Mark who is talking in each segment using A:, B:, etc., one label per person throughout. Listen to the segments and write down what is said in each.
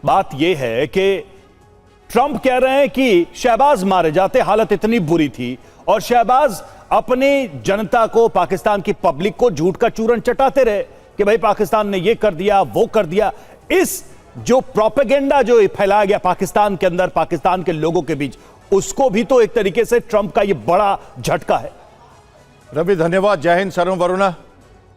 A: बात यह है कि ट्रंप कह रहे हैं कि शहबाज मारे जाते हालत इतनी बुरी थी और शहबाज अपनी जनता को, पाकिस्तान की पब्लिक को झूठ का चूरन चटाते रहे कि भाई पाकिस्तान ने ये कर दिया, वो कर दिया। इस जो प्रोपेगेंडा जो फैलाया गया पाकिस्तान के अंदर, पाकिस्तान के लोगों के बीच, उसको भी तो एक तरीके से ट्रंप का ये बड़ा झटका है।
B: रवि धन्यवाद। जय हिंद शरण वरुणा।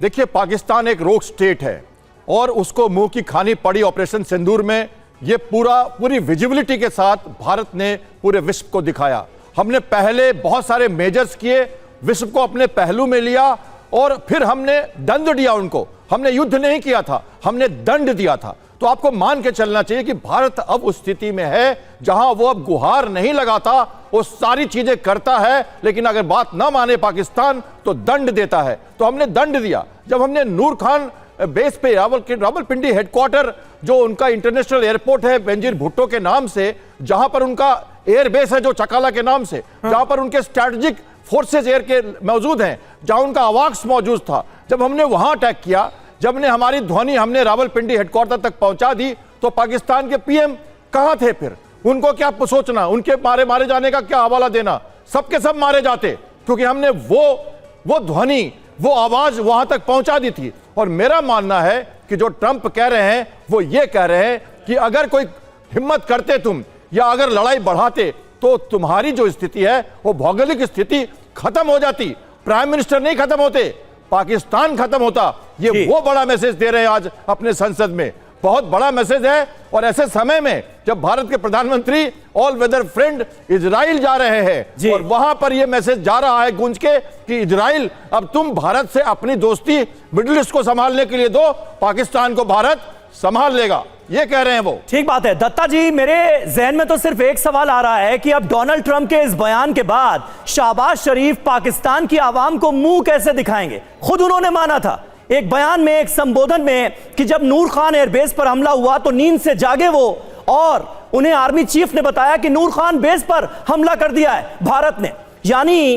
B: देखिए, पाकिस्तान एक रोग स्टेट है और उसको मुंह की खानी पड़ी ऑपरेशन सिंदूर में। ये पूरी विजिबिलिटी के साथ भारत ने पूरे विश्व को दिखाया। हमने पहले बहुत सारे मेजर्स किए, विश्व को अपने पहलू में लिया और फिर हमने दंड दिया उनको। हमने युद्ध नहीं किया था, हमने दंड दिया था। तो आपको मान के चलना चाहिए कि भारत अब उस स्थिति में है जहां वो अब गुहार नहीं लगाता, वो सारी चीजें करता है, लेकिन अगर बात ना माने पाकिस्तान तो दंड देता है। तो हमने दंड दिया जब हमने नूर खान बेस पे रावलपिंडी हेडक्वार्टर, जो उनका इंटरनेशनल एयरपोर्ट है बेनजीर भुट्टो के नाम से, जहां पर उनका एयर बेस है जो चकाला के नाम से, जहां पर उनके स्ट्रैटेजिक फोर्सेज एयर के मौजूद हैं, जहां उनका आवाक्स मौजूद था, जब हमने वहां अटैक किया, जब ने हमारी ध्वनि हमने रावलपिंडी हेडक्वार्टर तक पहुंचा दी, तो पाकिस्तान के पीएम कहां थे फिर? उनको क्या सोचना, उनके मारे जाने का क्या हवाला देना? सबके सब मारे जाते, क्योंकि हमने वो ध्वनि, वो आवाज वहां तक पहुंचा दी थी। और मेरा मानना है कि जो ट्रंप कह रहे हैं वो ये कह रहे हैं कि अगर कोई हिम्मत करते तुम या अगर लड़ाई बढ़ाते तो तुम्हारी जो स्थिति है वो भौगोलिक स्थिति खत्म हो जाती। प्राइम मिनिस्टर नहीं खत्म होते, पाकिस्तान खत्म होता। ये वो बड़ा मैसेज दे रहे हैं आज अपने संसद में, बहुत बड़ा मैसेज है। और ऐसे समय में जब भारत के प्रधानमंत्री ऑल वेदर फ्रेंड इजराइल जा रहे हैं और वहां पर यह मैसेज जा रहा है गूंज के कि इजराइल अब तुम भारत से अपनी दोस्ती मिडिल ईस्ट को संभालने के लिए दो, पाकिस्तान को भारत संभाल लेगा, ये कह रहे हैं वो।
C: ठीक बात है दत्ता जी, मेरे जहन में तो सिर्फ एक सवाल आ रहा है कि अब डोनाल्ड ट्रंप के इस बयान के बाद शहबाज शरीफ पाकिस्तान की आवाम को मुंह कैसे दिखाएंगे? खुद उन्होंने माना था एक बयान में, एक संबोधन में, कि जब नूर खान एयरबेस पर हमला हुआ तो नींद से जागे वो, और उन्हें आर्मी चीफ ने बताया कि नूर खान बेस पर हमला कर दिया है भारत ने। यानी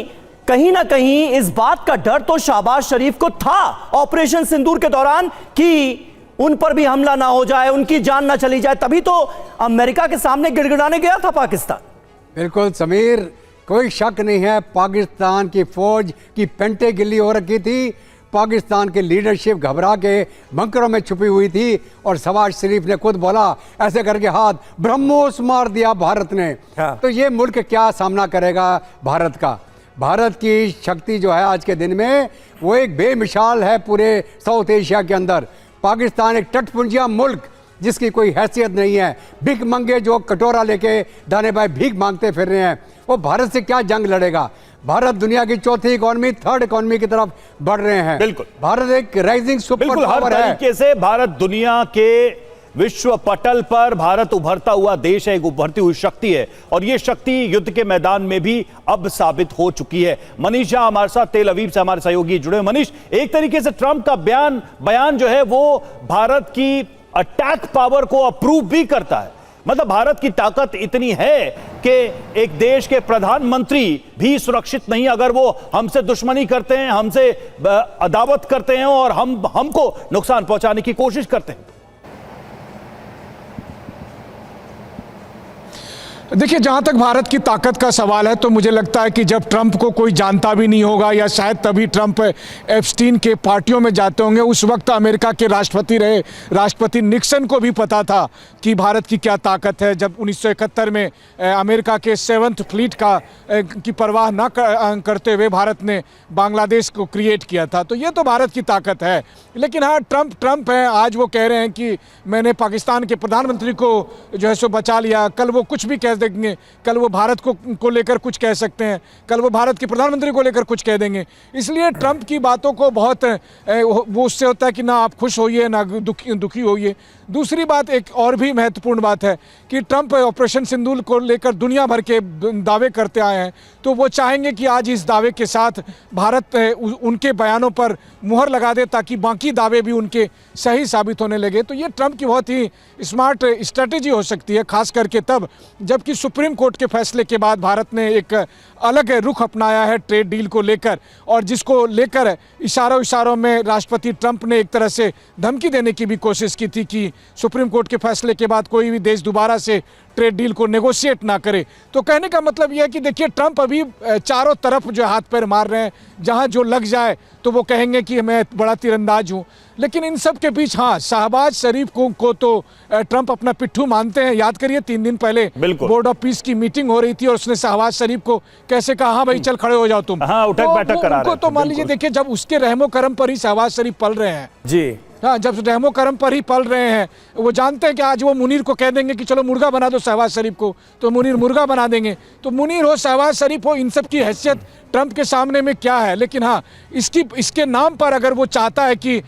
C: कहीं ना कहीं इस बात का डर तो शहबाज शरीफ को था ऑपरेशन सिंदूर के दौरान कि उन पर भी हमला ना हो जाए, उनकी जान ना चली जाए, तभी तो अमेरिका के सामने गिड़गिड़ाने गया था पाकिस्तान।
D: बिल्कुल समीर, कोई शक नहीं है, पाकिस्तान की फौज की पेंटे गिल्ली हो रखी थी, पाकिस्तान की लीडरशिप घबरा के बंकरों में छुपी हुई थी और शहबाज शरीफ ने खुद बोला, ऐसे करके हाथ ब्रह्मोस मार दिया भारत ने। तो ये मुल्क क्या सामना करेगा भारत का? भारत की शक्ति जो है आज के दिन में वो एक बेमिसाल है पूरे साउथ एशिया के अंदर। पाकिस्तान एक तटपुंजिया मुल्क जिसकी कोई हैसियत नहीं है, भीख मंगे जो कटोरा लेके दाने बाएं भीख मांगते फिर रहे हैं, वो भारत से क्या जंग लड़ेगा? भारत दुनिया की चौथी इकोनॉमी, थर्ड इकोनॉमी की तरफ बढ़ रहे हैं।
A: बिल्कुल,
D: भारत एक राइजिंग सुपर
A: पावर है। हर तरीके से भारत दुनिया के विश्व पटल पर भारत उभरता हुआ देश है, एक उभरती हुई शक्ति है, और यह शक्ति युद्ध के मैदान में भी अब साबित हो चुकी है। मनीष झा हमारे साथ तेल अवीव से हमारे सहयोगी जुड़े। मनीष, एक तरीके से ट्रंप का बयान जो है वो भारत की अटैक पावर को अप्रूव भी करता है। मतलब भारत की ताकत इतनी है कि एक देश के प्रधानमंत्री भी सुरक्षित नहीं अगर वो हमसे दुश्मनी करते हैं, हमसे अदावत करते हैं और हमको नुकसान पहुंचाने की कोशिश करते हैं।
E: देखिए, जहाँ तक भारत की ताकत का सवाल है तो मुझे लगता है कि जब ट्रंप को कोई जानता भी नहीं होगा, या शायद तभी ट्रंप एप्स्टीन के पार्टियों में जाते होंगे, उस वक्त अमेरिका के राष्ट्रपति रहे राष्ट्रपति निक्सन को भी पता था कि भारत की क्या ताकत है। जब 1971 में अमेरिका के 7th फ्लीट की परवाह न करते हुए भारत ने बांग्लादेश को क्रिएट किया था, तो ये तो भारत की ताकत है। लेकिन हाँ, ट्रंप है, आज वो कह रहे हैं कि मैंने पाकिस्तान के प्रधानमंत्री को जो है सो बचा लिया, कल वो कुछ भी कह देंगे, कल वो भारत को लेकर कुछ कह सकते हैं, कल वो भारत के प्रधानमंत्री को लेकर कुछ कह देंगे। इसलिए ट्रंप की बातों को बहुत वो उससे होता है कि ना आप खुश होइए ना दुखी होइए। दूसरी बात, एक और भी महत्वपूर्ण बात है कि ट्रंप ऑपरेशन सिंदूर को लेकर दुनिया भर के दावे करते आए हैं, तो वो चाहेंगे कि आज इस दावे के साथ भारत उनके बयानों पर मुहर लगा दे ताकि बाकी दावे भी उनके सही साबित होने लगे। तो ये ट्रंप की बहुत ही स्मार्ट स्ट्रेटेजी हो सकती है, खास करके तब जब कि सुप्रीम कोर्ट के फैसले के बाद भारत ने एक अलग रुख अपनाया है ट्रेड डील को लेकर, और जिसको लेकर इशारों में राष्ट्रपति ट्रंप ने एक तरह से धमकी देने की भी कोशिश की थी कि सुप्रीम कोर्ट के फैसले के बाद कोई भी देश दोबारा से ट्रेड डील को नेगोशिएट ना करे। तो कहने का मतलब यह है कि देखिए, ट्रंप अभी चारों तरफ जो हाथ पैर मार रहे हैं, जहां जो लग जाए तो वो कहेंगे कि मैं बड़ा तीरंदाज हूं। लेकिन इन सब के बीच हाँ, शहबाज शरीफ को तो ट्रंप अपना पिट्ठू मानते हैं। याद करिए 3 दिन पहले बोर्ड ऑफ पीस की मीटिंग हो रही थी और उसने शहबाज शरीफ को कैसे कहा, हाँ भाई चल खड़े हो जाओ तुम।
A: हाँ, उठक बैठक करा रहे थे।
E: तो मान लीजिए, देखिए, जब उसके रहमो करम पर ही शहबाज शरीफ पल रहे हैं
C: जी,
E: हाँ, जब रहमो करम पर ही पल रहे हैं, वो जानते हैं कि आज वो मुनीर को कह देंगे कि चलो मुर्गा बना दो शहबाज शरीफ को, तो मुनीर मुर्गा बना देंगे। तो मुनीर हो, शहबाज शरीफ हो, इन सब की हैसियत ट्रंप के सामने में क्या है। लेकिन हाँ, इसके नाम पर अगर वो चाहता है कि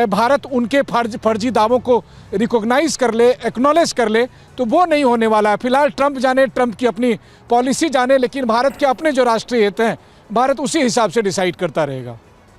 E: भारत उनके फर्जी दावों को रिकॉग्नाइज कर ले, एक्नॉलेज कर ले, तो वो नहीं होने वाला है। फिलहाल ट्रंप जाने, ट्रंप की अपनी पॉलिसी जाने, लेकिन भारत के अपने जो राष्ट्रीय हित हैं, भारत उसी हिसाब से डिसाइड करता रहेगा।